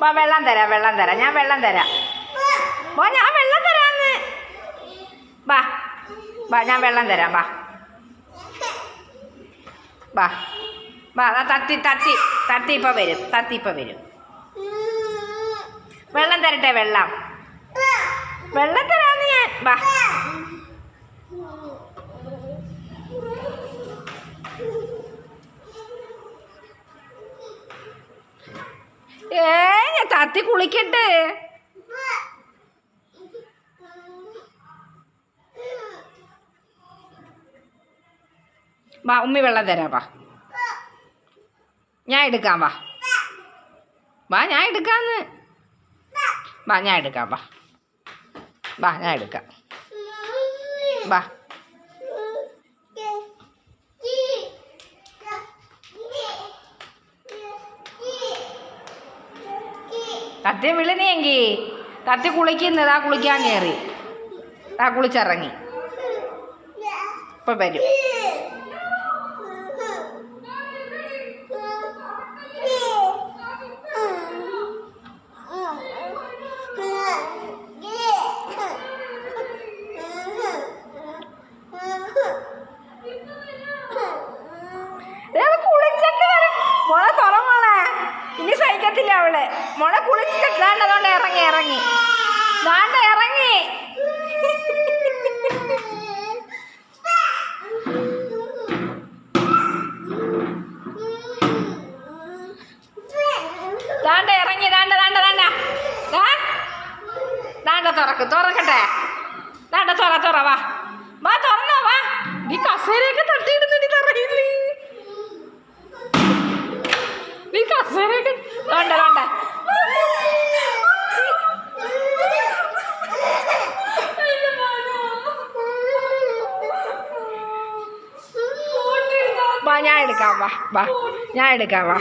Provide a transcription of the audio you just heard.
വാ വെള്ളം തരാം ഞാൻ വെള്ളം തരാം. ഞാൻ വെള്ളം തരാന്ന്. വാ വാ ഞാൻ വെള്ളം തരാം. വാ വാ വാ തത്തി തത്തി തത്തി ഇപ്പം വരും. വെള്ളം തരട്ടെ? വെള്ളം തരാന്ന് ഞാൻ. വാ ഞാൻ തത്തി കുളിക്കട്ടെ. വാ ഉമ്മി വെള്ളം തരാം. വാ ഞാൻ എടുക്കാം. വാ ഞാൻ എടുക്കാന്ന്. വാ ഞാൻ എടുക്കാം. വാ ഞാൻ എടുക്കാം. വാ തത്തി വിളിനെങ്കി തത്തി കുളിക്കുന്നതാ. കുളിക്കാൻ കയറി കുളിച്ചിറങ്ങി. ഇപ്പൊ വരും. മോളെ തുറമോളെ, ഇനി സഹിക്കത്തില്ല അവള്. മോളെ കുളിച്ചിട്ട് ദാണ്ടതുകൊണ്ട് ഇറങ്ങി. തുറക്കട്ടെ. തുറ. വാ തുറന്നോ. വാ ഈ കസേരയൊക്കെ തട്ടിയിടുന്നിട്ട് തറയില്ലേ. നീ കസേരയൊക്കെ വേണ്ട. വാ ഞാൻ എടുക്കാം. ഞാൻ എടുക്കാം.